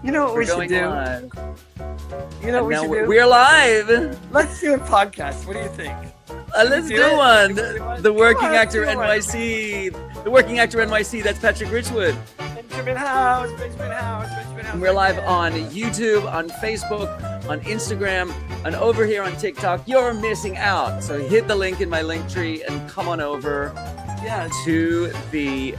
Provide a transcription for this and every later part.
You know what We're we should going do? live. You know what we Now should do? we're live. Let's do a podcast. What do you think? Let's do do it? one. Come The on, Working let's Actor do one. NYC. The Working Actor NYC. That's Patrick Richwood. Benjamin Howes. And we're live on YouTube, on Facebook, on Instagram, and over here on TikTok. You're missing out. So hit the link in my link tree and come on over to the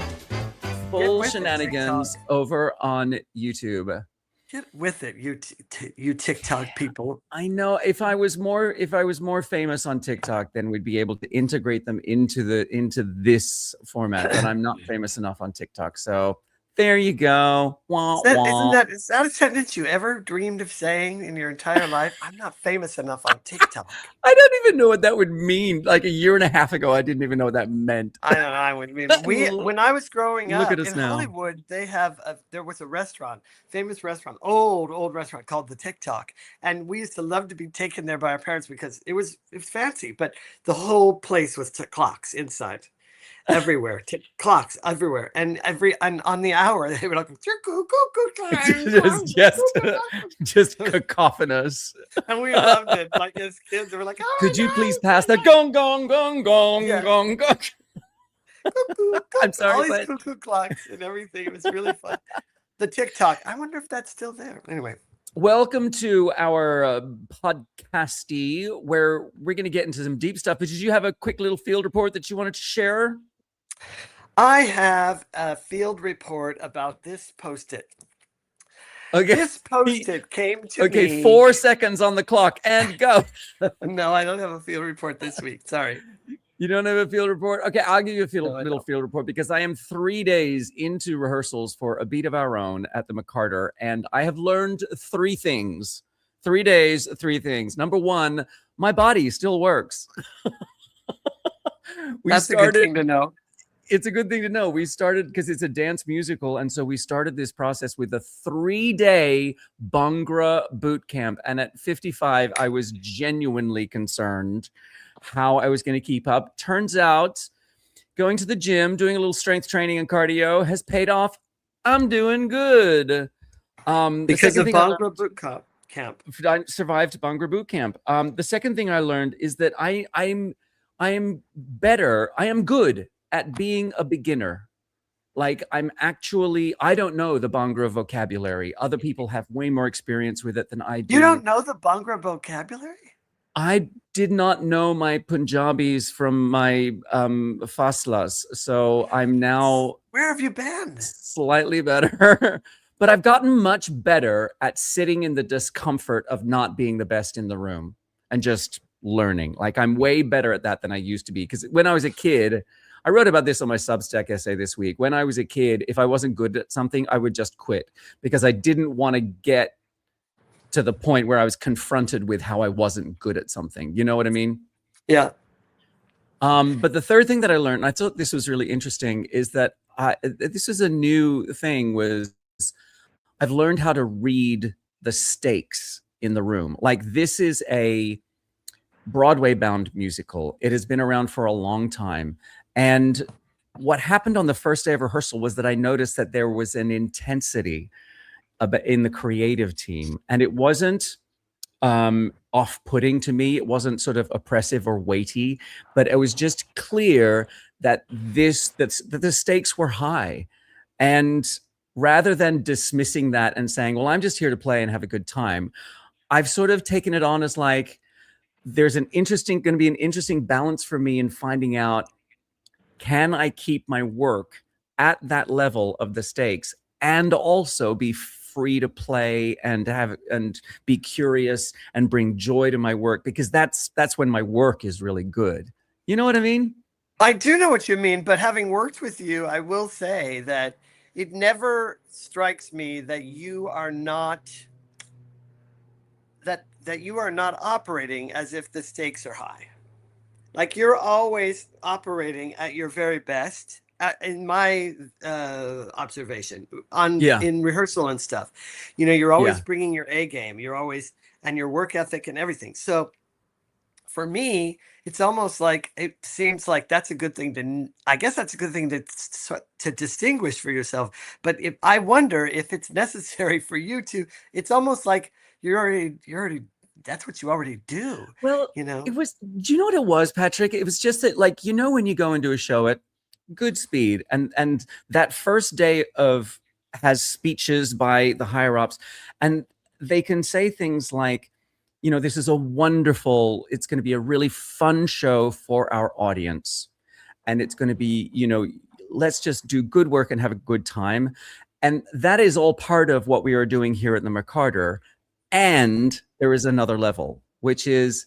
full shenanigans over on YouTube. Get with it, you TikTok people. I know if I was more famous on TikTok, then we'd be able to integrate them into this format. But I'm not famous enough on TikTok, so there you go. Wah, wah. Is that a sentence you ever dreamed of saying in your entire life? I'm not famous enough on TikTok. I don't even know what that would mean. Like a year and a half ago, I didn't even know what that meant. I don't know. I would mean when I was growing up Look at us in now. Hollywood, there was a restaurant, famous restaurant, old restaurant called the TikTok, and we used to love to be taken there by our parents because it was fancy, but the whole place was clocks inside. Everywhere, clocks everywhere, and on the hour they were like just cacophonous. and we loved it. Like as kids, they were like, "Oh, could you please pass the gong gong gong gong gong gong?" I'm sorry, all these but cuckoo clocks and everything. It was really fun. The TikTok. I wonder if that's still there. Anyway. Welcome to our podcasty, where we're going to get into some deep stuff. But did you have a quick little field report that you wanted to share? I have a field report about this Post-it. Okay. This Post-it came to me. Okay, 4 seconds on the clock and go. No, I don't have a field report this week. Sorry. You don't have a field report? Okay, I'll give you a little field report because I am 3 days into rehearsals for A Beat of Our Own at the McCarter, and I have learned 3 things. 3 days, 3 things. Number 1, my body still works. That's a good thing to know. It's a good thing to know. We started because it's a dance musical, and so we started this process with a 3-day Bhangra boot camp. And at 55, I was genuinely concerned how I was going to keep up. Turns out, going to the gym, doing a little strength training and cardio has paid off. I'm doing good. Because of Bhangra boot camp. I survived Bhangra boot camp. The second thing I learned is that I am better. I am good at being a beginner. Like I don't know the Bhangra vocabulary. Other people have way more experience with it than I do. You don't know the Bhangra vocabulary? I did not know my Punjabis from my faslas. So I'm now... Where have you been? Slightly better. But I've gotten much better at sitting in the discomfort of not being the best in the room and just learning. Like I'm way better at that than I used to be. Because when I was a kid... I wrote about this on my Substack essay this week. When I was a kid, if I wasn't good at something, I would just quit because I didn't want to get to the point where I was confronted with how I wasn't good at something. You know what I mean? Yeah. But the third thing that I learned, and I thought this was really interesting, is that this is a new thing, was I've learned how to read the stakes in the room. Like this is a Broadway-bound musical. It has been around for a long time. And what happened on the first day of rehearsal was that I noticed that there was an intensity in the creative team. And it wasn't off-putting to me. It wasn't sort of oppressive or weighty, but it was just clear that the stakes were high. And rather than dismissing that and saying, well, I'm just here to play and have a good time, I've sort of taken it on as like, there's going to be an interesting balance for me in finding out, can I keep my work at that level of the stakes and also be free to play and be curious and bring joy to my work? Because that's when my work is really good. You know what I mean? I do know what you mean, but having worked with you, I will say that it never strikes me that you are not that you are not operating as if the stakes are high. Like you're always operating at your very best, in my observation, in rehearsal and stuff. You know, you're always bringing your A game. You're always, and your work ethic and everything. So for me, it's almost like it seems like that's a good thing I guess that's a good thing to distinguish for yourself. But if I wonder if it's necessary for you to, it's almost like you're already that's what you already do, Well, you know? do you know what it was, Patrick? It was just that, like, when you go into a show at good speed and that first day has speeches by the higher ups, and they can say things like, this is it's going to be a really fun show for our audience. And it's going to be, let's just do good work and have a good time. And that is all part of what we are doing here at the McCarter. And there is another level, which is,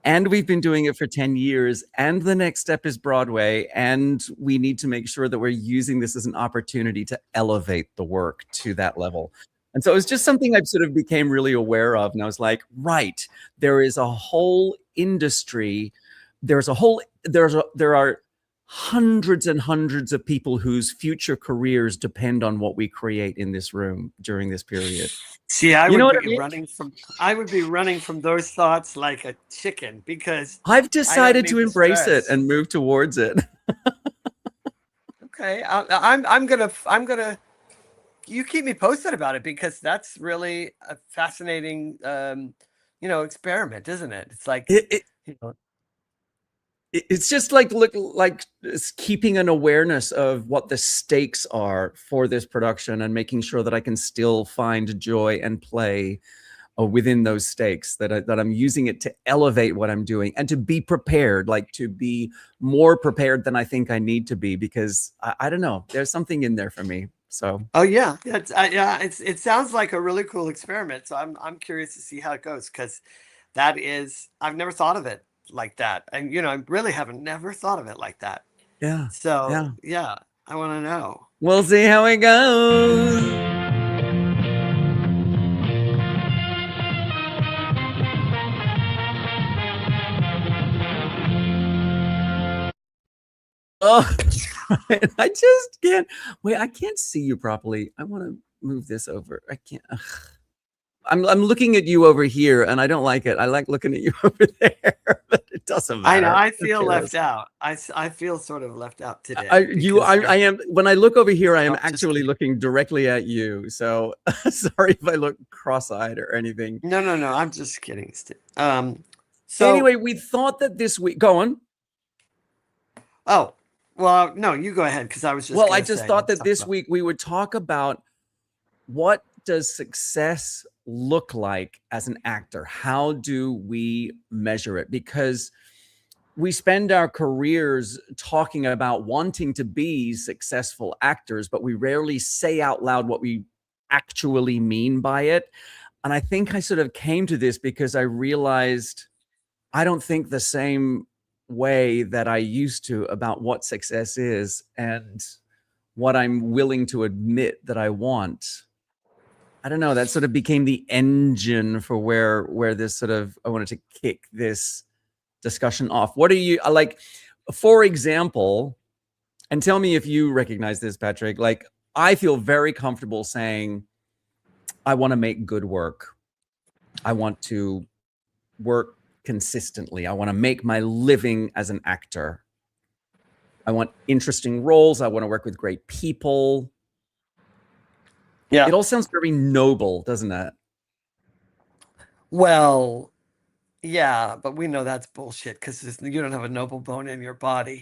and we've been doing it for 10 years, and the next step is Broadway, and we need to make sure that we're using this as an opportunity to elevate the work to that level. And so it was just something I sort of became really aware of. And I was like, right, there is a whole industry. There are hundreds and hundreds of people whose future careers depend on what we create in this room during this period. See, I would be running from those thoughts like a chicken, because I've decided to embrace it and move towards it. Okay, I'm gonna. You keep me posted about it, because that's really a fascinating, experiment, isn't it? It's like it's just like it's keeping an awareness of what the stakes are for this production and making sure that I can still find joy and play within those stakes, that I'm using it to elevate what I'm doing and to be prepared, like to be more prepared than I think I need to be, because I don't know, there's something in there for me. So it sounds like a really cool experiment. So I'm curious to see how it goes, because I've never thought of it like that, and I really haven't never thought of it like that. Yeah. So yeah, I want to know. We'll see how it goes. Oh, I just can't wait. I can't see you properly. I want to move this over. I can't. I'm looking at you over here, and I don't like it. I like looking at you over there, but it doesn't matter. I know. I feel left out. I feel sort of left out today. I am. When I look over here, I am actually looking directly at you. So sorry if I look cross-eyed or anything. No. I'm just kidding. So anyway, we thought that this week. Go on. Oh, well, no, you go ahead, because I was just. Well, I just thought that this week we would talk about what does success look like as an actor? How do we measure it? Because we spend our careers talking about wanting to be successful actors, but we rarely say out loud what we actually mean by it. And I think I sort of came to this because I realized I don't think the same way that I used to about what success is and what I'm willing to admit that I want. I don't know, that sort of became the engine for where this sort of, I wanted to kick this discussion off. What are you like, for example, and tell me if you recognize this, Patrick, like I feel very comfortable saying, I want to make good work. I want to work consistently. I want to make my living as an actor. I want interesting roles. I want to work with great people. Yeah. It all sounds very noble, doesn't it? Well, yeah, but we know that's bullshit, because you don't have a noble bone in your body.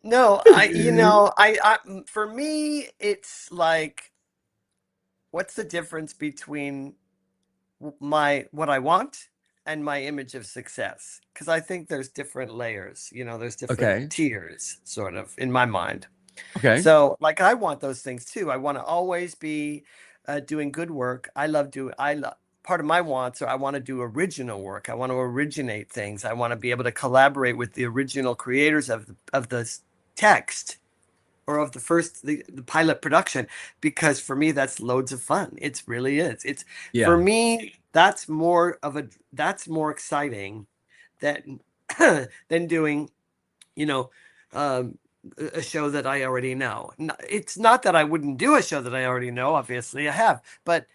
No, for me, it's like, what's the difference between what I want and my image of success? Because I think there's different layers, there's different tiers, sort of, in my mind. Okay. So, like, I want those things too. I want to always be doing good work. Part of my wants are, I want to do original work. I want to originate things. I want to be able to collaborate with the original creators of the text, or of the pilot production, because for me that's loads of fun. It really is. For me, that's more exciting than than doing a show that I already know. It's not that I wouldn't do a show that I already know. Obviously I have, but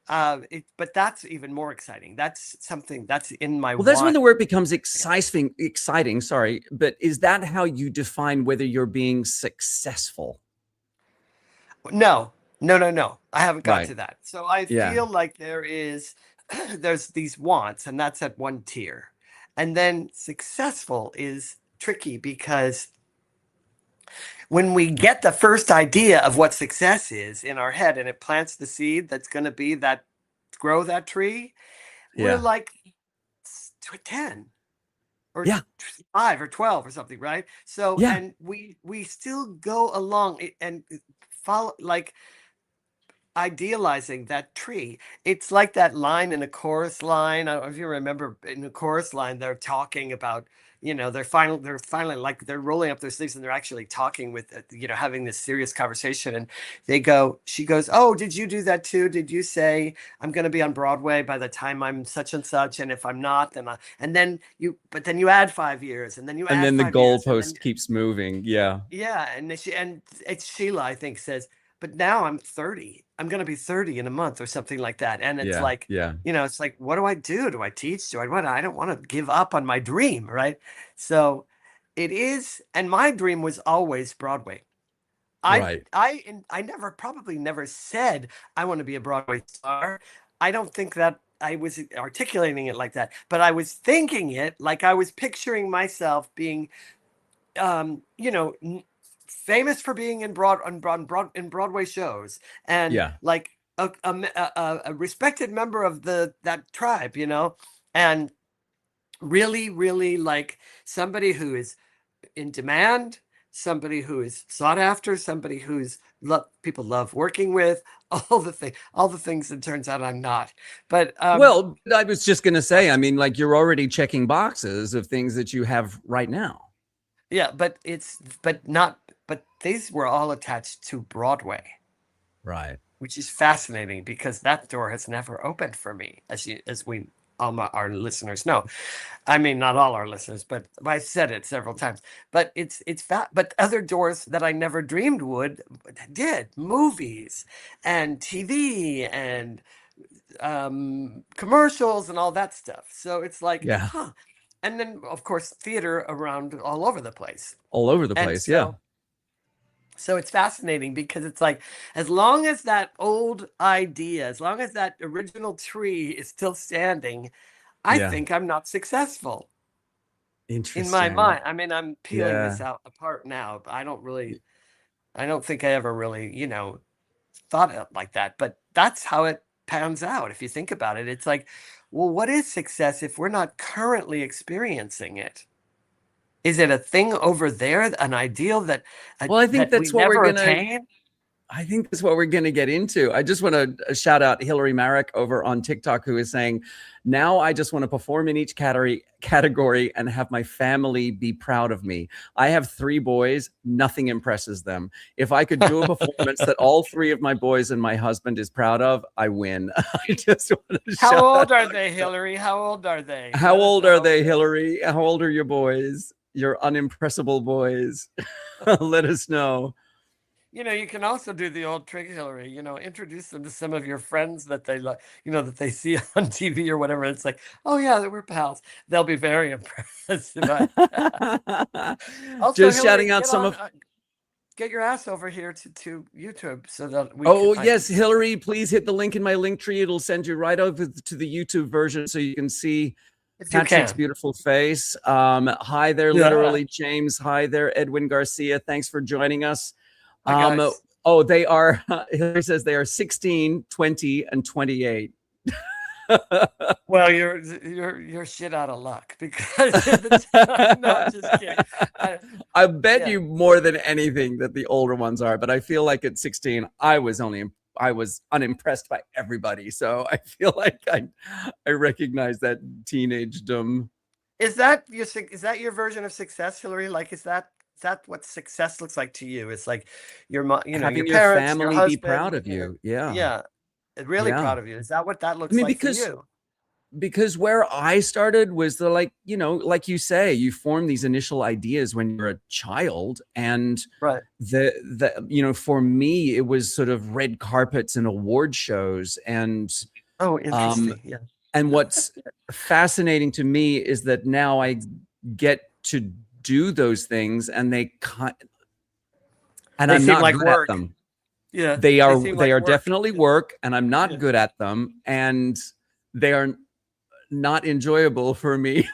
But that's even more exciting. That's something that's in my Well, that's when want. the work becomes exciting. Exciting. Sorry, but is that how you define whether you're being successful? No, no, no, no. I haven't got Right. to that. So I Yeah. feel like there's these wants, and that's at one tier. And then successful is tricky because when we get the first idea of what success is in our head and it plants the seed that's going to be that grow that tree, we're Yeah. like 10 or Yeah. 5 or 12 or something, right? So, Yeah. and we still go along and follow, like, idealizing that tree. It's like that line in a chorus line. I don't know if you remember, in the chorus line, they're talking about, they're finally like they're rolling up their sleeves and they're actually talking with, having this serious conversation. And she goes, "Oh, did you do that too? Did you say I'm going to be on Broadway by the time I'm such and such? And if I'm not, but then you add 5 years, and then you And add then the 5 years, and then goalpost keeps moving. Yeah. yeah, and it's Sheila, I think, says, but now I'm 30. I'm going to be 30 in a month or something like that. And it's Yeah. like, Yeah. it's like, what do I do? Do I teach? Do I what? I don't want to give up on my dream, right? So it is, and my dream was always Broadway. I Right. I and I probably never said I want to be a Broadway star. I don't think that I was articulating it like that, but I was thinking it like I was picturing myself being um, you know, famous for being in Broadway shows, and Yeah. like a respected member of that tribe, and really, really like somebody who is in demand, somebody who is sought after, somebody who's people love working with, all the things. It turns out I'm not, but Well, I was just going to say, I mean, like you're already checking boxes of things that you have right now. yeah, but these were all attached to Broadway, Right. which is fascinating because that door has never opened for me, as we our listeners know. I mean, not all our listeners, but I said it several times. But but other doors that I never dreamed did, movies and TV and commercials and all that stuff. So it's like, Yeah. huh. And then, of course, theater around all over the place. All over the And place. Yeah. so it's fascinating because it's like, as long as that old idea, as long as that original tree is still standing, I Yeah. think I'm not successful in my Interesting. mind. I mean, I'm peeling Yeah. this out apart now. But I don't think I ever really, thought it like that. But that's how it pans out. If you think about it, it's like, well, what is success if we're not currently experiencing it? Is it a thing over there, an ideal Well, I think that we that's what we're never going to attain? I think that's what we're going to get into. I just want to shout out Hillary Marek over on TikTok, who is saying, now I just want to perform in each category and have my family be proud of me. I have 3 boys. Nothing impresses them. If I could do a performance that all 3 of my boys and my husband is proud of, I win. I just want to How shout old are out. they, Hillary? How old are they? How Let us old are know. they, Hillary? How old are your boys? Your unimpressible boys. Let us know. You can also do the old trick, Hillary. Introduce them to some of your friends that they like, that they see on TV or whatever. It's like, oh yeah, we're pals. They'll be very impressed. But also, Just Hillary, shouting out some of get your ass over here to YouTube so that Oh, I can yes, Hillary, please hit the link in my link tree. It'll send you right over to the YouTube version so you can see if you Patrick's can. beautiful face. Hi there, Yeah. literally, James. Hi there, Edwin Garcia. Thanks for joining us. Hi guys. Oh, they are, Hillary says they are 16, 20, and 28. Well, you're shit out of luck because no, I'm just kidding. I bet Yeah. you more than anything that the older ones are, but I feel like at 16, I was unimpressed by everybody. So I feel like I recognize that teenagedom. Is that your version of success, Hillary? Like, is that what success looks like to you? It's like your Having your your parents, your family be husband, proud of you. Yeah. yeah, really Yeah. proud of you. Is that what that I looks mean, like for because you? because where I started was the, like, you know, like you say, you form these initial ideas when you're a child, and Right. the you know, for me it was sort of red carpets and award shows, Oh, um interesting. Yeah. and what's fascinating to me is that now I get to do those things, and and They I'm seem not like good at work. them. Yeah. They They are seem they like are work. definitely work, and I'm not Yeah. good at them, and they are not enjoyable for me.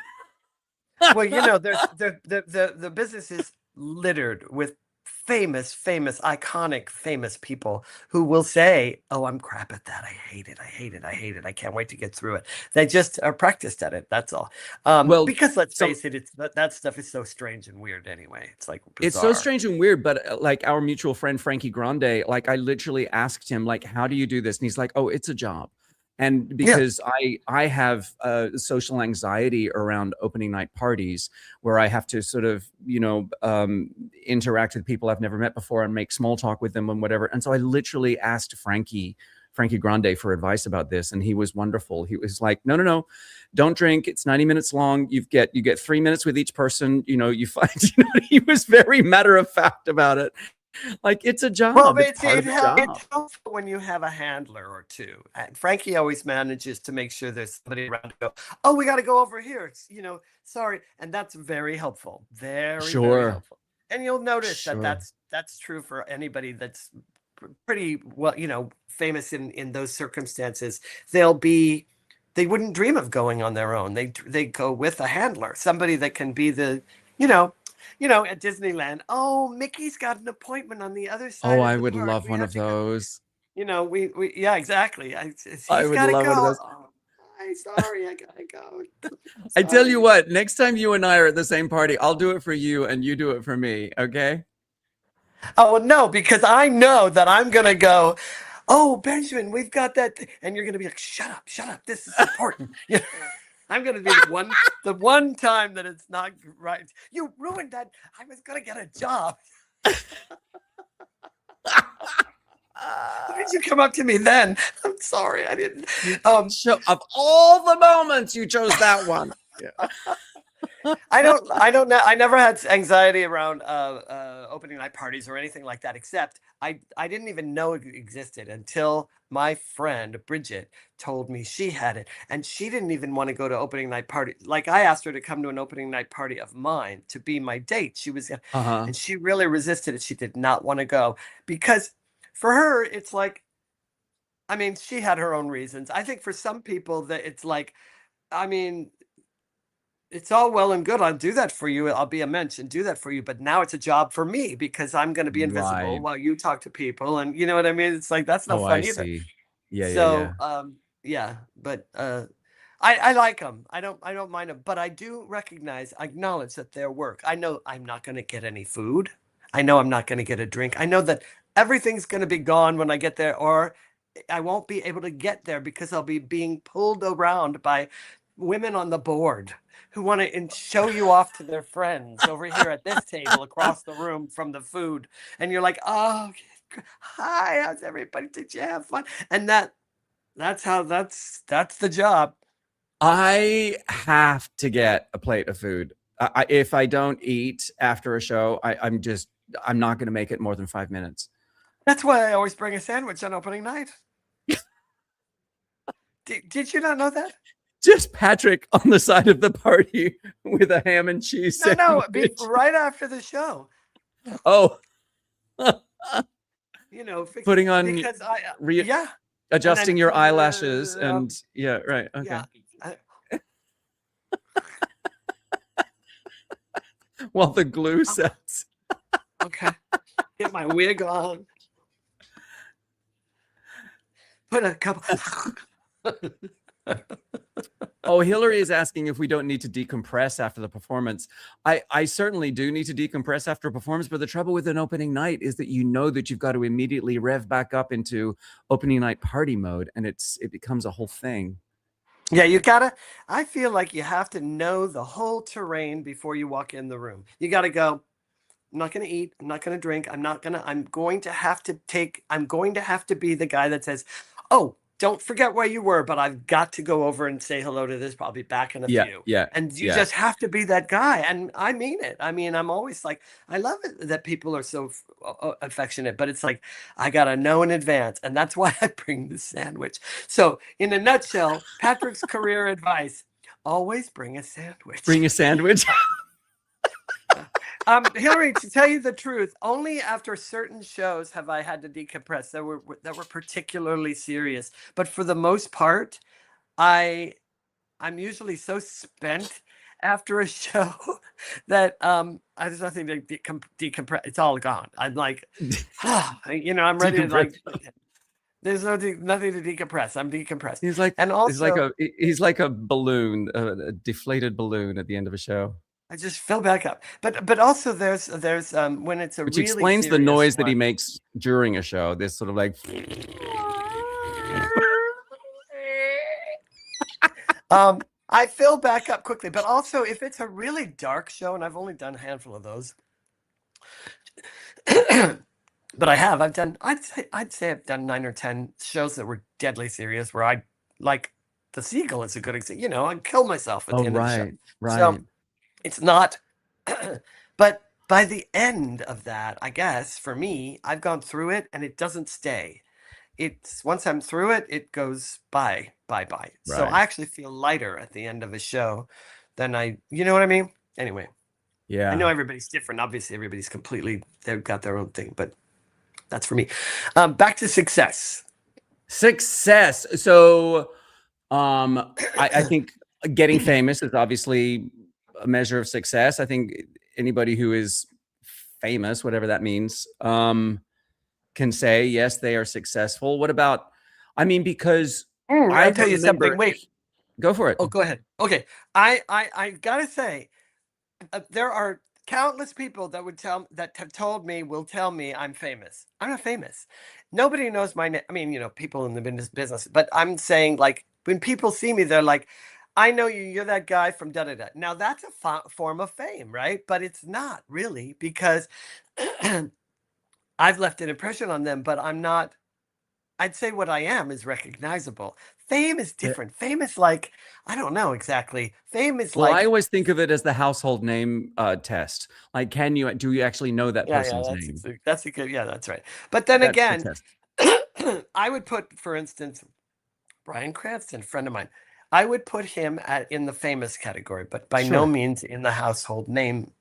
Well, there's the business is littered with famous, iconic, famous people who will say, "Oh, I'm crap at that. I hate it. I hate it. I hate it. I can't wait to get through it." They just are practiced at it. That's all. Well, Because let's some face it, that stuff is so strange and weird anyway. It's like it's so bizarre. strange and weird, but like our mutual friend Frankie Grande, like I literally asked him, like, how do you do this? And he's like, oh, it's a job. And Yeah. because I have social anxiety around opening night parties, where I have to sort of, you know, interact with people I've never met before and make small talk with them and whatever. And so I literally asked Frankie Grande for advice about this, and he was wonderful. He was like, no, don't drink. It's 90 minutes long. You get 3 minutes with each person. You know, you find, you know, he was very matter of fact about it. Like, it's a Well, job. It's part of the job. it helps when you have a handler or two. And Frankie always manages to make sure there's somebody around to go, "Oh, we got to go over here. Sorry." And that's very helpful. Very, very Sure. helpful. And you'll notice that Sure. that's true for anybody that's pretty well, famous in those circumstances. They wouldn't dream of going on their own. They go with a handler, somebody that can be the, you know, at Disneyland. Oh, Mickey's got an appointment on the other Oh, side of I the would park. love We one have of to go. those. Yeah, exactly. I He's would got to love one of go. those. Oh, I'm sorry, I gotta go. I tell you Sorry. what, next time you and I are at the same party, I'll do it for you and you do it for me. Okay. Oh, well, no, because I know that I'm gonna go. Oh, Benjamin, we've got that, and you're gonna be like, shut up. This is important. I'm gonna be the one time that it's not right. You ruined that. I was gonna get a job. Why did you come up to me then? I'm sorry, I didn't. You Um, show of all the moments, you chose that one. Yeah. I don't know. I never had anxiety around opening night parties or anything like that. Except I didn't even know it existed until my friend Bridget told me she had it, and she didn't even want to go to opening night party. Like, I asked her to come to an opening night party of mine to be my date. Uh-huh. And she really resisted it. She did not want to go because for her it's like, I mean, she had her own reasons. I think for some people that it's like, I mean, it's all well and good. I'll do that for you. I'll be a mensch and do that for you. But now it's a job for me because I'm going to be invisible Right. while you talk to people. And you know what I mean? It's like, that's no Oh, I fun either. see. Yeah, yeah, yeah. So, yeah, but, I like them. I don't mind them, but I do acknowledge that their work. I know I'm not going to get any food. I know I'm not going to get a drink. I know that everything's going to be gone when I get there, or I won't be able to get there because I'll be being pulled around by women on the board who want to show you off to their friends over here at this table across the room from the food. And you're like, "Oh, hi, how's everybody? Did you have fun?" And that's the job. I have to get a plate of food. If I don't eat after a show, I'm not going to make it more than 5 minutes. That's why I always bring a sandwich on opening night. Did you not know that? Just Patrick on the side of the party with a ham and cheese No, sandwich. right after the show. Oh, Fix putting on because I re yeah, and adjusting then your eyelashes and yeah, right. Okay. yeah. I- While the glue oh, sets. okay. Get my wig on. Put a couple. Oh, Hillary is asking if we don't need to decompress after the performance. I certainly do need to decompress after a performance, but the trouble with an opening night is that you know that you've got to immediately rev back up into opening night party mode, and it becomes a whole thing. Yeah, I feel like you have to know the whole terrain before you walk in the room. You got to go, I'm not going to eat. I'm not going to drink. I'm going to have to be the guy that says, "Oh, don't forget where you were, but I've got to go over and say hello to this. I'll be back in a Yeah, few. yeah, And you yeah. just have to be that guy. And I mean it. I mean, I'm always like, I love it that people are so affectionate, but it's like, I got to know in advance. And that's why I bring the sandwich. So, in a nutshell, Patrick's career advice: always bring a sandwich. Bring a sandwich. Hillary, to tell you the truth, only after certain shows have I had to decompress that were particularly serious. But for the most part, I'm usually so spent after a show that there's nothing to decompress. It's all gone. I'm like, I'm ready to like. There's nothing to decompress. I'm decompressed. He's like, and also, he's like a balloon, a deflated balloon at the end of a show. I just fill back up. But also there's when it's a which really explains the noise one, that he makes during a show. This sort of like. I fill back up quickly, but also if it's a really dark show, and I've only done a handful of those, but I've done, I'd say I've done 9 or 10 shows that were deadly serious, where I, like The Seagull is a good example. I'd kill myself at the end of the show. Right. So it's not, but by the end of that, I guess for me, I've gone through it and it doesn't stay. It's once I'm through it, it goes bye. Right. So I actually feel lighter at the end of a show than you know what I mean? Anyway. Yeah. I know everybody's different. Obviously, everybody's they've got their own thing, but that's for me. Back to success. So I think getting famous is obviously a measure of success. I think anybody who is famous, whatever that means, can say, yes, they are successful. What about, because I'll tell you something. Wait. Go for it. Oh, go ahead. Okay. I gotta say, there are countless people that will tell me I'm famous. I'm not famous. Nobody knows my name. People in the business, but I'm saying, like, when people see me, they're like, I know you. You're that guy from da da da. Now that's a form of fame, right? But it's not really, because I've left an impression on them, but I'm not. I'd say what I am is recognizable. Fame is different. Fame is like, I don't know exactly. Fame is I always think of it as the household name test. Like, do you actually know that person's name? That's a good, that's right. But then again, I would put, for instance, Bryan Cranston, friend of mine, I would put him in the famous category, but by no means in the household name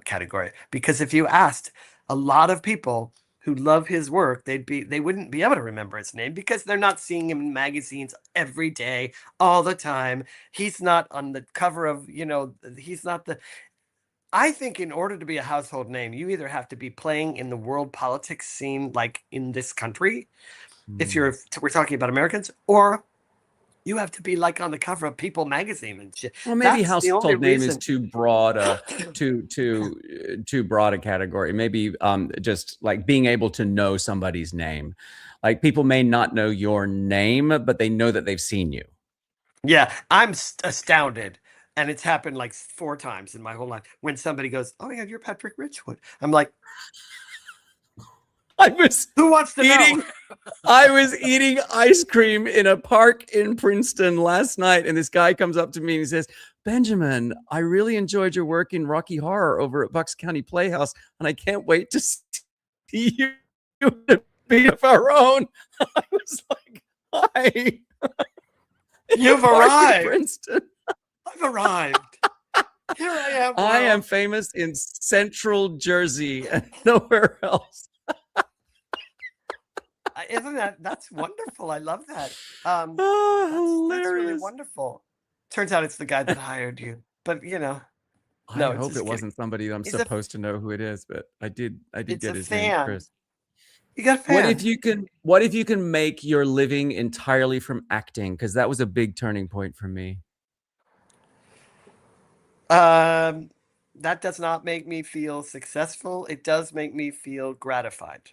category. Because if you asked a lot of people who love his work, they wouldn't be able to remember his name, because they're not seeing him in magazines every day, all the time. He's not on the cover of, he's not I think in order to be a household name, you either have to be playing in the world politics scene, like in this country, if we're talking about Americans, or you have to be like on the cover of People magazine and shit. Well, maybe household name is too broad too broad a category. Maybe just like being able to know somebody's name. Like, people may not know your name, but they know that they've seen you. Yeah, I'm astounded. And it's happened like 4 times in my whole life, when somebody goes, "Oh yeah, you're Patrick Richwood." I'm like, who wants to know? I was eating ice cream in a park in Princeton last night, and this guy comes up to me and he says, "Benjamin, I really enjoyed your work in Rocky Horror over at Bucks County Playhouse, and I can't wait to see you to be of our own." I was like, "Hi, you've arrived, Princeton. I've arrived. Here I am. World. I am famous in Central Jersey and nowhere else." That's wonderful. I love that. Hilarious. That's really wonderful. Turns out it's the guy that hired you, but I hope it wasn't somebody that I'm supposed to know who it is, but I did get his name, Chris. You got a fan. What if you can make your living entirely from acting? Because that was a big turning point for me. That does not make me feel successful. It does make me feel gratified.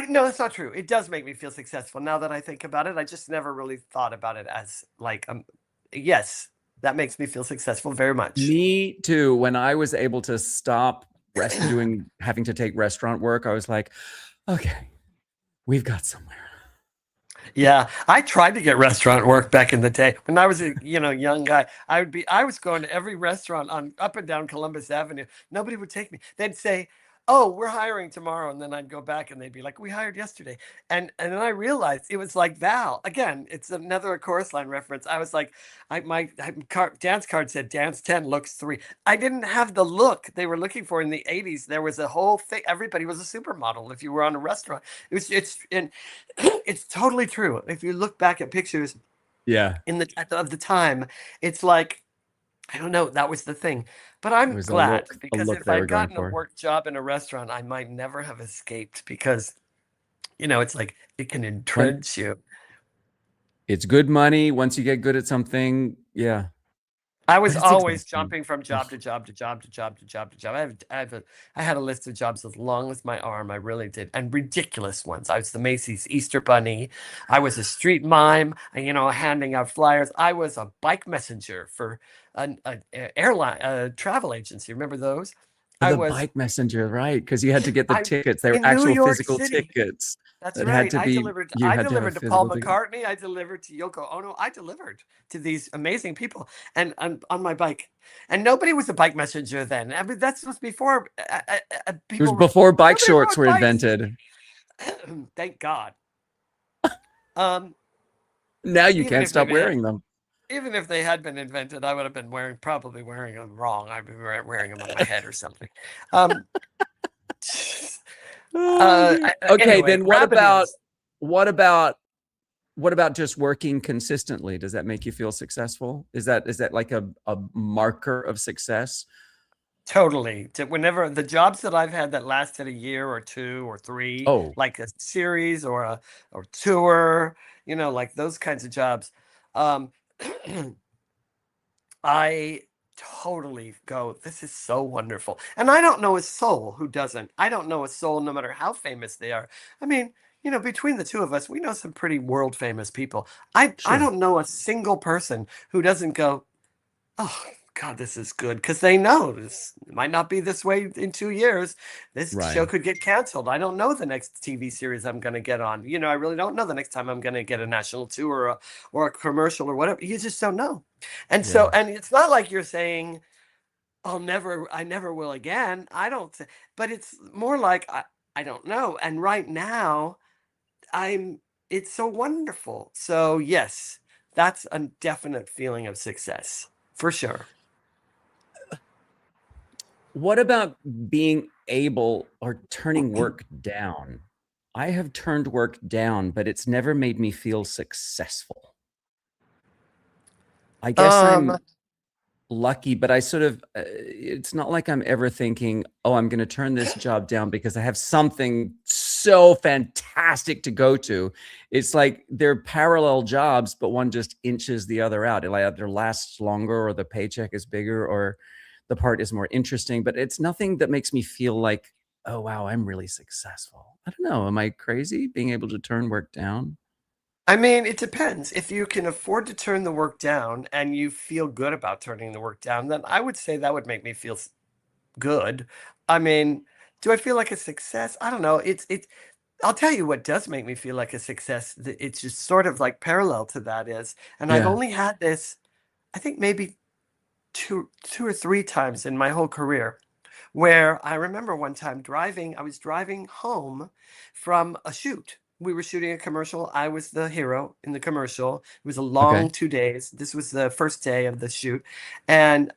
No, that's not true. It does make me feel successful. Now that I think about it, I just never really thought about it as like, yes, that makes me feel successful very much. Me too. When I was able to stop having to take restaurant work, I was like, okay, we've got somewhere. Yeah, I tried to get restaurant work back in the day when I was a young guy. I was going to every restaurant on up and down Columbus Avenue. Nobody would take me. They'd say, "Oh, we're hiring tomorrow," and then I'd go back and they'd be like, "We hired yesterday." And then I realized it was like Val again. It's another chorus line reference. I was like, dance card said dance 10, looks 3. I didn't have the look they were looking for in the 80s. There was a whole thing. Everybody was a supermodel if you were on a restaurant. It's totally true. If you look back at pictures Yeah, of the time, it's like I don't know, that was the thing. But it I'm was glad a because look if they were I'd going gotten a for. work job in a restaurant, I might never have escaped because it's like it can When entrench you. it's good money, once you get good at something, yeah, I but was it's always exhausting. jumping from job to job to job to job to job to job. I had a list of jobs as long as my arm. I really did, and ridiculous ones. I was the Macy's Easter Bunny. I was a street mime, handing out flyers. I was a bike messenger for an airline, a travel agency. Remember those? I The was bike messenger, right? Because you had to get the I tickets. They were in New actual York physical City. tickets That's that had right. to be, you I had to have a delivered to Paul physical ticket. McCartney. I delivered to Yoko Ono. I delivered to these amazing people and on my bike. And nobody was a bike messenger then. I mean, that's was before It was people before bike nobody shorts rode were bikes. invented. Thank God. Um, Now you even can't if they stop had, wearing them. even if they had been invented, I would have been probably wearing them wrong. I'd be wearing them on my head or something. Um, Oh, dear. Okay, anyway, then rabbit ears. what about what about just working consistently? Does that make you feel successful? Is that like a marker of success? Totally. Whenever the jobs that I've had that lasted a year or 2 or 3, Oh, like a series or a or tour, like those kinds of jobs, um, I totally go, this is so wonderful. And I don't know a soul who doesn't. I don't know a soul, no matter how famous they are. I mean, between the two of us, we know some pretty world famous people. I sure. don't know a single person who doesn't go, oh God, this is good because they know this might not be this way in 2 years. This show Right. could get canceled. I don't know the next TV series I'm going to get on. I really don't know the next time I'm going to get a national tour or a commercial or whatever. You just don't know. And Yeah. so, and it's not like you're saying, I never will again. But it's more like, I don't know. And right now, it's so wonderful. So, yes, that's a definite feeling of success for sure. What about being able or turning work down? I have turned work down, but it's never made me feel successful. I guess Um, I'm lucky, but I sort of, it's not like I'm ever thinking, oh, I'm going to turn this job down because I have something so fantastic to go to. It's like they're parallel jobs, but one just inches the other out. It either lasts longer or the paycheck is bigger or the part is more interesting, but it's nothing that makes me feel like, oh, wow, I'm really successful. I don't know. Am I crazy being able to turn work down? I mean, it depends. If you can afford to turn the work down and you feel good about turning the work down, then I would say that would make me feel good. I mean, do I feel like a success? I don't know. I'll tell you what does make me feel like a success. It's just sort of like parallel to that is, and I've Yeah. only had this, I think maybe two or three times in my whole career, where I remember one time I was driving home from a shoot. We were shooting a commercial. I was the hero in the commercial. It was a Okay. long 2 days. This was the first day of the shoot. And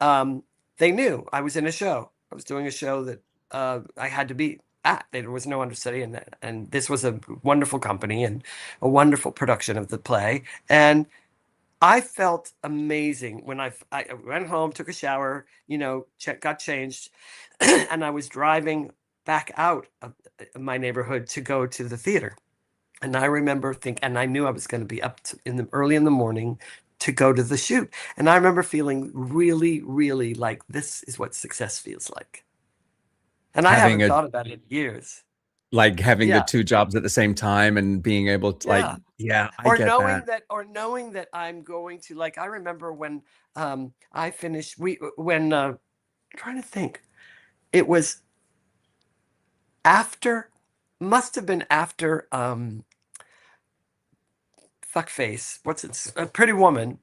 they knew I was in a show. I was doing a show that I had to be at. There was no understudy. And this was a wonderful company and a wonderful production of the play. And I felt amazing when I went home, took a shower, got changed, and I was driving back out of my neighborhood to go to the theater. And I remember and I knew I was going to be up early in the morning to go to the shoot. And I remember feeling really, really like this is what success feels like. And I Having haven't a thought about it in years. Like having the Yeah, two jobs at the same time and being able to like, yeah. yeah, I get that. Or knowing that I'm going to like I remember when I finished we when trying to think. It was after must have been after fuckface, what's it? A Pretty Woman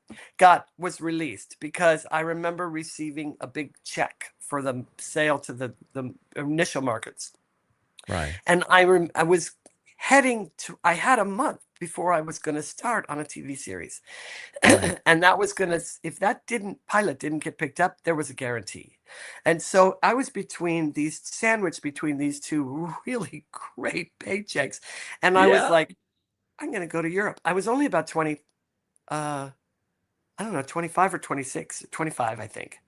was released because I remember receiving a big check for the sale to the initial markets. Right. And I was heading to, I had a month before I was going to start on a TV series. Right. And that was going to, if that pilot didn't get picked up, there was a guarantee. And so I was sandwiched between these two really great paychecks. And I was Yeah. like, I'm going to go to Europe. I was only about 20, I don't know, 25 or 26, 25, I think.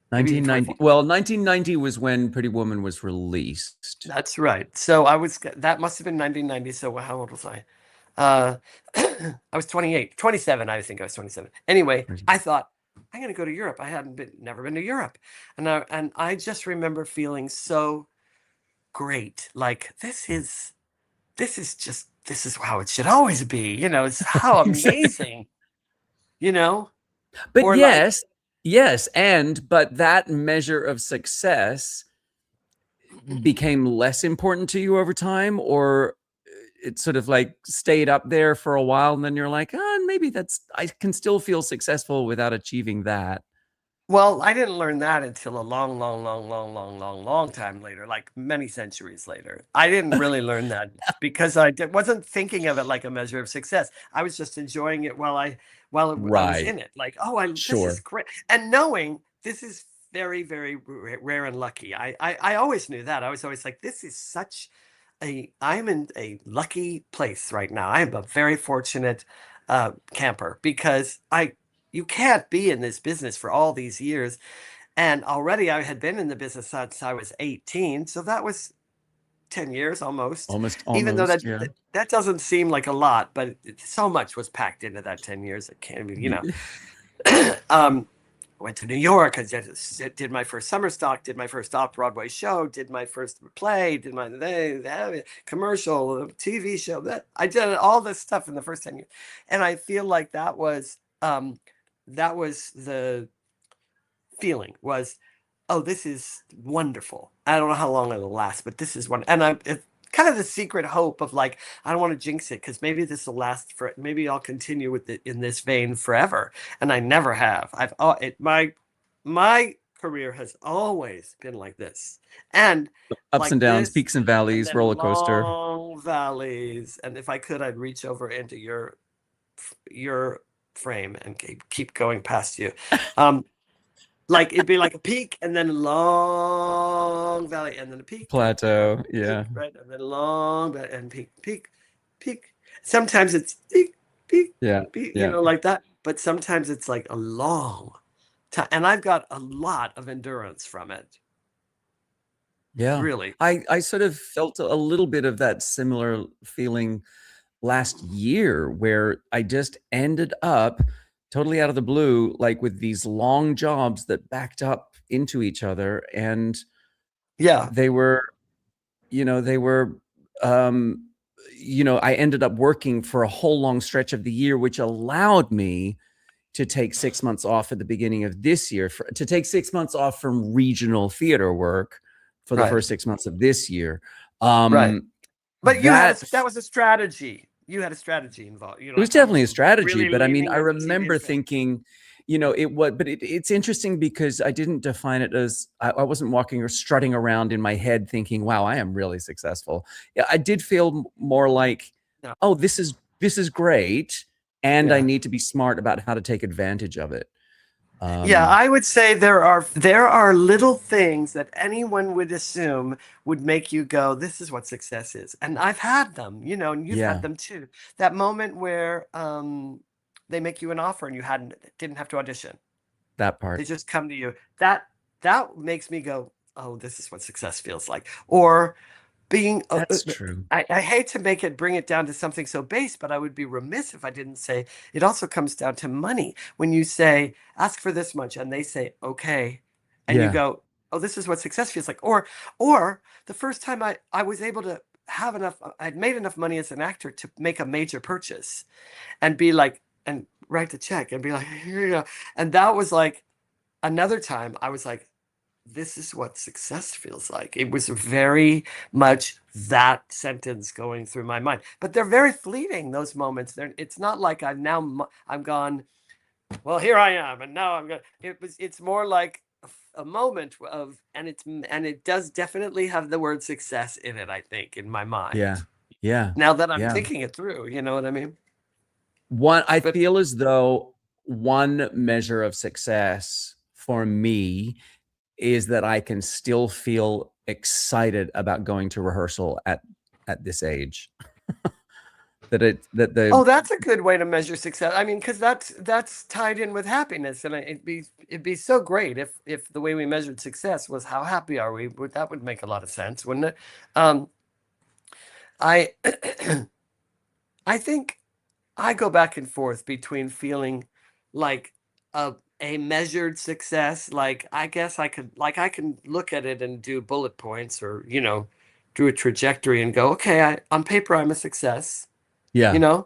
Maybe even 1990. 24. Well, 1990 was when Pretty Woman was released. That's right. So that must have been 1990. So how old was I? I was 28, 27. I think I was 27. Anyway, I thought, I'm going to go to Europe. I never been to Europe. And I just remember feeling so great. Like, this is how it should always be. It's how amazing, you know, But or like, yes, but that measure of success became less important to you over time, or it sort of like stayed up there for a while, and then you're like, oh, maybe I can still feel successful without achieving that. well, I didn't learn that until a long, long, long, long, long, long, long time later, like many centuries later. I didn't really learn that because wasn't thinking of it like a measure of success. I was just enjoying it I was Right. in it. Like, this is Sure. great, and knowing this is very, very rare and lucky. I always knew that. I was always like, this is I'm in a lucky place right now. I am a very fortunate camper because you can't be in this business for all these years. And already I had been in the business since I was 18. So that was 10 years almost. Even though Yeah. that doesn't seem like a lot, but so much was packed into that 10 years. It can't be, went to New York. I did my first summer stock, did my first off-Broadway show, did my first play, did my commercial, TV show. I did all this stuff in the first 10 years. And I feel like that was the feeling was, oh, this is wonderful. I don't know how long it'll last, but this is one. And it's kind of the secret hope of like, I don't want to jinx it because maybe this will last maybe I'll continue with it in this vein forever. And I never have. My career has always been like this. And Ups like and downs, this, peaks and and valleys, then roller coaster. long valleys. And if I could, I'd reach over into your frame and keep going past you. Like it'd be like a peak and then a long valley and then a peak, Plateau. Yeah. peak, right? And then long and peak. Sometimes it's peak, Yeah. peak, Yeah. like that. But sometimes it's like a long time. And I've got a lot of endurance from it. Yeah. Really. I sort of felt a little bit of that similar feeling last year where I just ended up totally out of the blue, like with these long jobs that backed up into each other. And Yeah. they were, I ended up working for a whole long stretch of the year, which allowed me to take 6 months off at the beginning of this year, to take 6 months off from regional theater work for the first 6 months of this year. Right. But that was a strategy. You had a strategy involved. It was definitely a strategy, really but I mean, leaning I into remember TV. thinking, it's interesting because I didn't define it as, I wasn't walking or strutting around in my head thinking, wow, I am really successful. Yeah, I did feel more like, oh, this is great. And I need to be smart about how to take advantage of it. I would say there are little things that anyone would assume would make you go, this is what success is. And I've had them, and you've had them too. That moment where they make you an offer and you didn't have to audition. That part. They just come to you. That makes me go, oh, this is what success feels like. Or being that's true. I hate to bring it down to something so base, but I would be remiss if I didn't say it also comes down to money. When you say ask for this much and they say okay, and you go, oh, this is what success feels like. Or the first time I was able to have enough, I'd made enough money as an actor to make a major purchase and be like, and write the check and be like, here you go. And that was like another time I was like, this is what success feels like. It was very much that sentence going through my mind. But they're very fleeting, those moments. It's not like I'm gone, well, here I am, and now I'm going. It's more like a moment of, and it does definitely have the word success in it, I think, in my mind. Yeah. Yeah. Now that I'm Yeah. thinking it through, you know what I mean? I feel as though one measure of success for me is that I can still feel excited about going to rehearsal at this age. Oh, that's a good way to measure success. I mean, because that's tied in with happiness, and it'd be so great if the way we measured success was how happy are we. That would make a lot of sense, wouldn't it? I I think I go back and forth between feeling like a measured success. Like, I guess I can look at it and do bullet points, or do a trajectory and go, okay, on paper I'm a success. Yeah.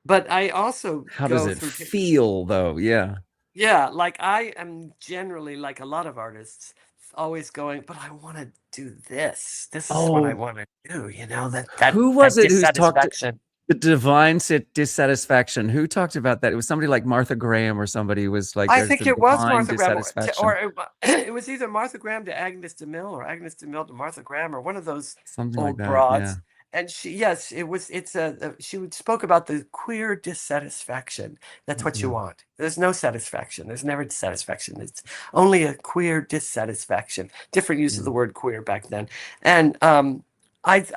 But I also How does go it through. feel though? Yeah. Yeah, like I am generally, like a lot of artists, always going, but I want to do this. This is what I Oh, want to do. That who was it who's talked dissatisfaction. the divine dissatisfaction? Who talked about that? It was somebody like Martha Graham, or somebody was like, I there's think the it was divine Martha Graham, dissatisfaction. or it was either Martha Graham to Agnes DeMille, or Agnes DeMille to Martha Graham, or one of those Something like old that. broads. Yeah. And she spoke about the queer dissatisfaction. That's what you want. There's no satisfaction. There's never dissatisfaction. It's only a queer dissatisfaction. Different use of the word queer back then. And I've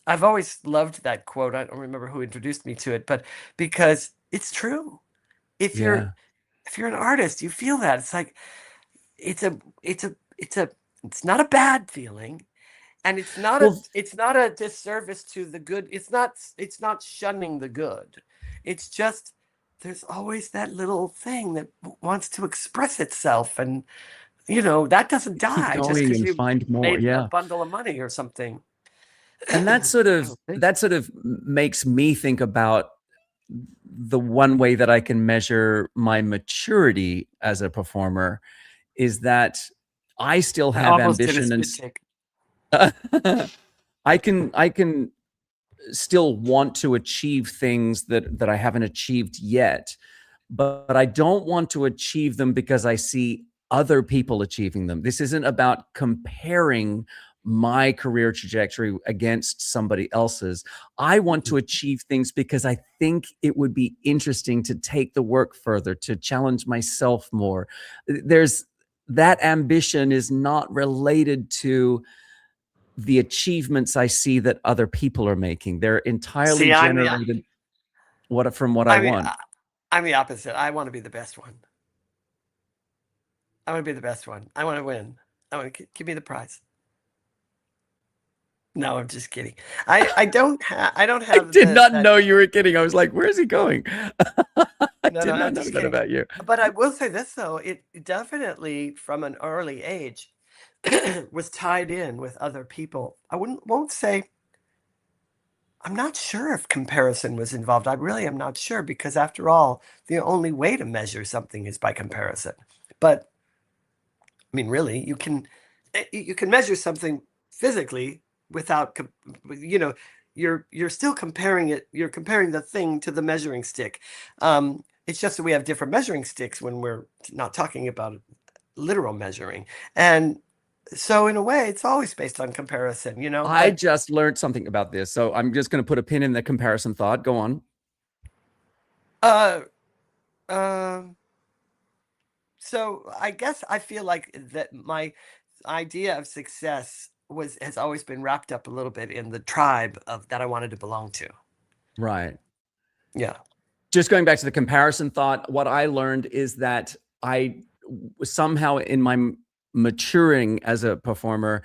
always loved that quote. I don't remember who introduced me to it, but because it's true. If you're an artist, you feel that. It's like it's not a bad feeling. And it's not a disservice to the good. It's not shunning the good. It's just, there's always that little thing that wants to express itself, and that doesn't die just because you find more. made a bundle of money or something. And that sort of makes me think about the one way that I can measure my maturity as a performer is that I still have ambition, and I can still want to achieve things that I haven't achieved yet, but I don't want to achieve them because I see other people achieving them. This isn't about comparing my career trajectory against somebody else's. I want to achieve things because I think it would be interesting to take the work further, to challenge myself more. That ambition is not related to the achievements I see that other people are making. They're entirely generated from what I want. I'm the opposite. I want to be the best one. I want to be the best one. I want to win. I want to give me the prize. No, I'm just kidding. I don't have. I did not know you were kidding. I was like, "Where is he going?" I did not know that about you. But I will say this though: it definitely, from an early age, was tied in with other people. I won't say. I'm not sure if comparison was involved. I really am not sure, because after all, the only way to measure something is by comparison. But I mean, really, you can measure something physically without, you're still comparing it. You're comparing the thing to the measuring stick. It's just that we have different measuring sticks when we're not talking about literal measuring. And so in a way, it's always based on comparison, I just learned something about this, so I'm just going to put a pin in the comparison thought. Go on. So I guess I feel like that my idea of success has always been wrapped up a little bit in the tribe that I wanted to belong to. Right. Yeah. Just going back to the comparison thought, what I learned is that I somehow, in my maturing as a performer,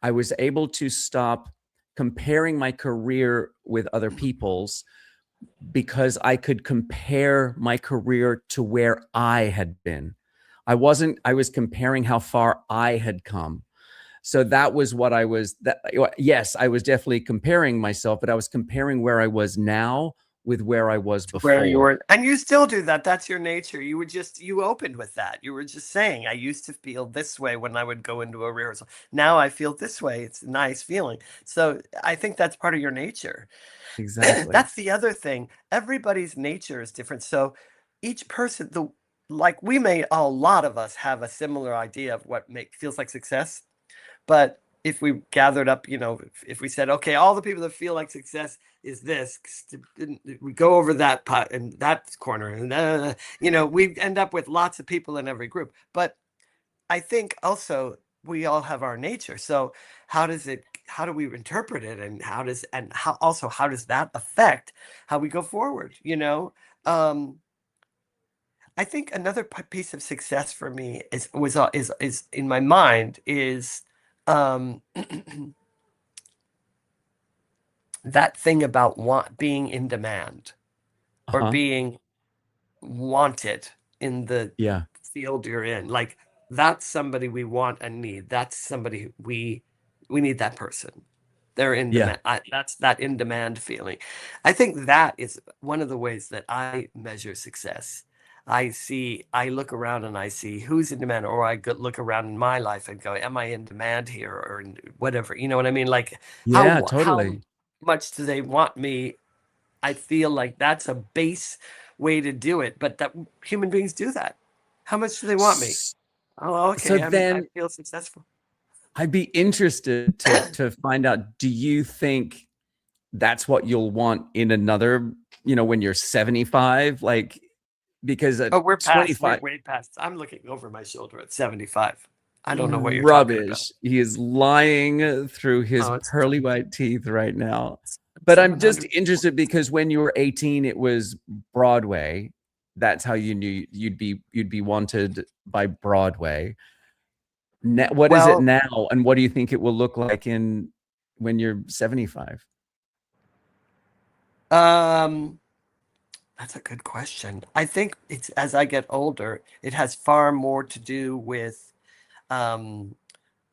I was able to stop comparing my career with other people's, because I could compare my career to where I had been. I was comparing how far I had come. So that was what yes, I was definitely comparing myself, but I was comparing where I was now with where I was Where you before. were, and you still do that. That's your nature. You opened with that. You were just saying, I used to feel this way when I would go into a rehearsal. Now I feel this way. It's a nice feeling. So I think that's part of your nature. Exactly. That's the other thing. Everybody's nature is different. So each person, like we may, a lot of us have a similar idea of what feels like success. But if we gathered up, if we said, okay, all the people that feel like success is this, we go over that pot and that corner, and we end up with lots of people in every group. But I think also we all have our nature. So how do we interpret it, and how does that affect how we go forward? I think another piece of success for me is in my mind is um, that thing about being in demand or Uh-huh. being wanted in the Yeah. field you're in. Like that's somebody we want and need. That's somebody we need that person. They're in Yeah. demand. That's that in demand feeling. I think that is one of the ways that I measure success. I look around and I see who's in demand, or look around in my life and go, am I in demand here, or whatever? You know what I mean? Like Yeah, how totally. much do they want me? I feel like that's a base way to do it, but that human beings do that. How much do they want me? S- Oh, So okay. I then feel successful. I'd be interested to find out, do you think that's what you'll want in another, when you're 75? Like, because at Oh, we're 25, way past. I'm looking over my shoulder at 75. I don't know what you're talking about. rubbish. He is lying through his Oh, it's pearly white teeth right now. But I'm just 700. interested because when you were 18, it was Broadway. That's how you knew you'd be wanted by Broadway. What is it Well, now, and what do you think it will look like in when you're 75? um, that's a good question. I think it's as I get older, it has far more to do with um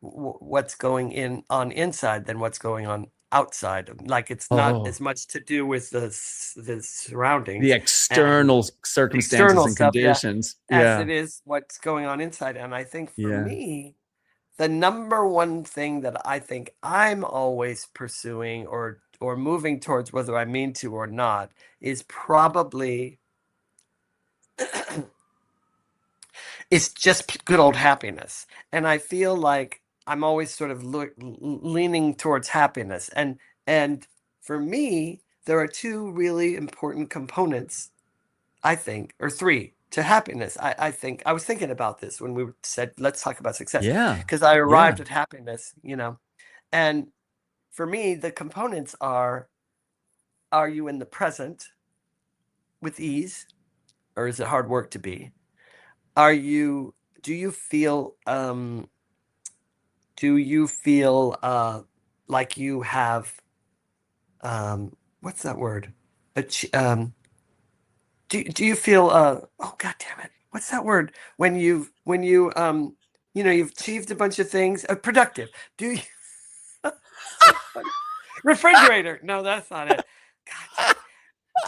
what's going on inside than what's going on outside. Like it's not Oh, as much to do with the the surroundings and external the circumstances external and stuff, yeah, conditions. as Yeah, it is what's going on inside. And I think for yeah. me, the number one thing that I think I'm always pursuing or moving towards, whether I mean to or not, is probably it's just good old happiness. And I feel like I'm always sort of leaning towards happiness. And for me, there are two really important components, I think, or three to happiness. I think I was thinking about this when we said, let's talk about success, Yeah. because I Yeah. arrived at happiness. And for me, the components are you in the present with ease, or is it hard work to be? Are you, do you feel, like you have what's that word? Ach- um do you feel oh god damn it, what's that word when you've achieved a bunch of things, productive? Do you so funny. Refrigerator, no, that's not it. God damn it.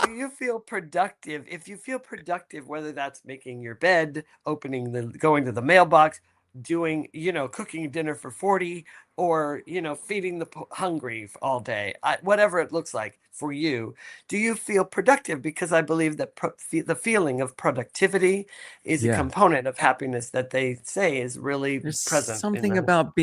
Do you feel productive? If you feel productive, whether that's making your bed, going to the mailbox, doing, cooking dinner for 40, or, feeding the hungry all day, whatever it looks like for you, do you feel productive? Because I believe that the feeling of productivity is a Yeah. component of happiness that they say is really There's present in something the. about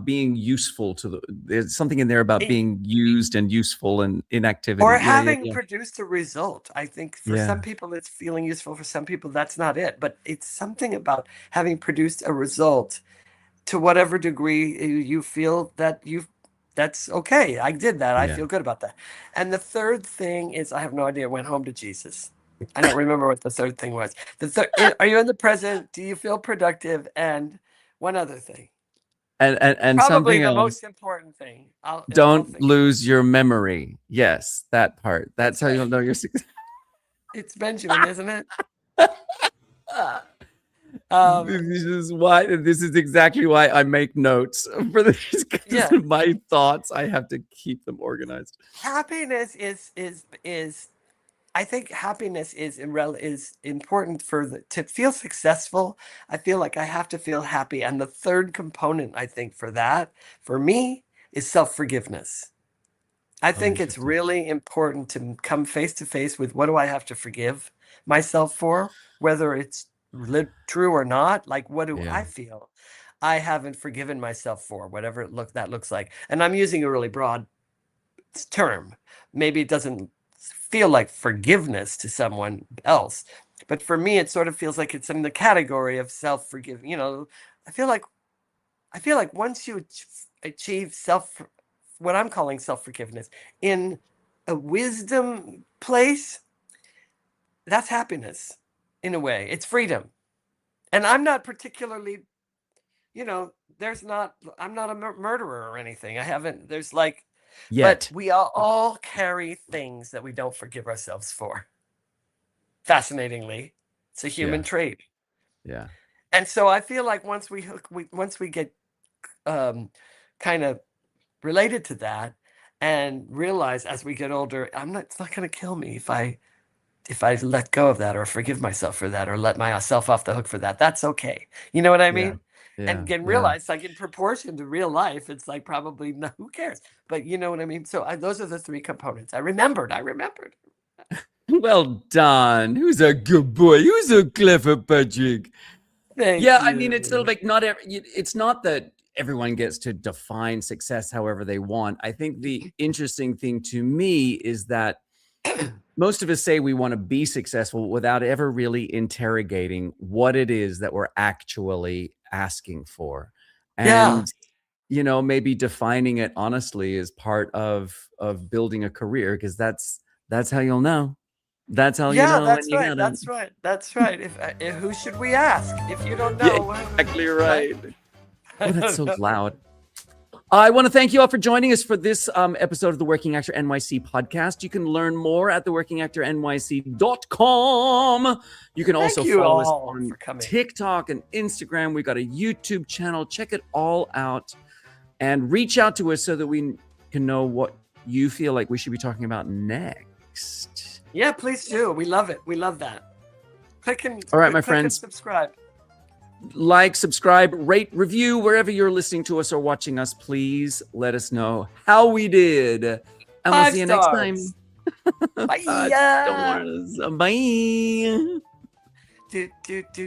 being useful there's something in there about eh, being used and useful and inactivity. Or Yeah, yeah, having yeah. produced a result. I think for some Yeah. people it's feeling useful, for some people that's not it. But it's something about having produced a result to whatever degree you feel that that's okay. I did that. I Yeah. feel good about that. And the third thing is, I have no idea, went home to Jesus. I don't remember what the third thing was. Are you in the present? Do you feel productive? And one other thing, And probably something the else. most important thing in the whole Don't thing. lose your memory. Yes, that part. That's That's how right. you'll know you're successful. It's Benjamin, isn't it? Um, This is exactly why I make notes for this, because yeah. my thoughts, I have to keep them organized. Happiness is I think happiness is important to feel successful. I feel like I have to feel happy. And the third component, I think, for that, for me, is self-forgiveness. I Oh, think it's interesting. really important to come face to face with what do I have to forgive myself for, whether it's true or not. Like, what do Yeah. I feel I haven't forgiven myself for, whatever that looks like. And I'm using a really broad term. Maybe it doesn't feel like forgiveness to someone else, but for me, it sort of feels like it's in the category of self-forgive. I feel like once you achieve what I'm calling self-forgiveness in a wisdom place, that's happiness in a way. It's freedom. And I'm not particularly, I'm not a murderer or anything. I haven't, but Yet. we all carry things that we don't forgive ourselves for. Fascinatingly, it's a human Yeah. trait. Yeah. And so I feel like once we get kind of related to that and realize as we get older, it's not going to kill me if I let go of that or forgive myself for that or let myself off the hook for that. That's okay. You know what I Yeah. mean? And Yeah. again, Yeah. realize like in proportion to real life, it's like probably no, who cares? But you know what I mean? So those are the three components. I remembered. Well done. Who's a good boy? Who's a clever Patrick? Thank Yeah, I mean, it's sort of you. like it's not that everyone gets to define success however they want. I think the interesting thing to me is that most of us say we want to be successful without ever really interrogating what it is that we're actually asking for. Yeah. And maybe defining it honestly is part of building a career, because that's how you'll know. That's how you Yeah, know when that's you right. got it. That's right. That's right. If who should we ask if you don't Yeah, know? exactly Right? right. I Oh, that's don't so know. loud. I want to thank you all for joining us for this episode of the Working Actor NYC podcast. You can learn more at theworkingactornyc.com. You can also Thank you follow us all on for coming. TikTok and Instagram. We got a YouTube channel. Check it all out and reach out to us so that we can know what you feel like we should be talking about next. Yeah, please do. We love it. We love that. All right, my click and friends. subscribe. Like, subscribe, rate, review, wherever you're listening to us or watching us. Please let us know how we did. And we'll 5 see you next time. stars. Bye. Don't worry. Bye. Do, do, do.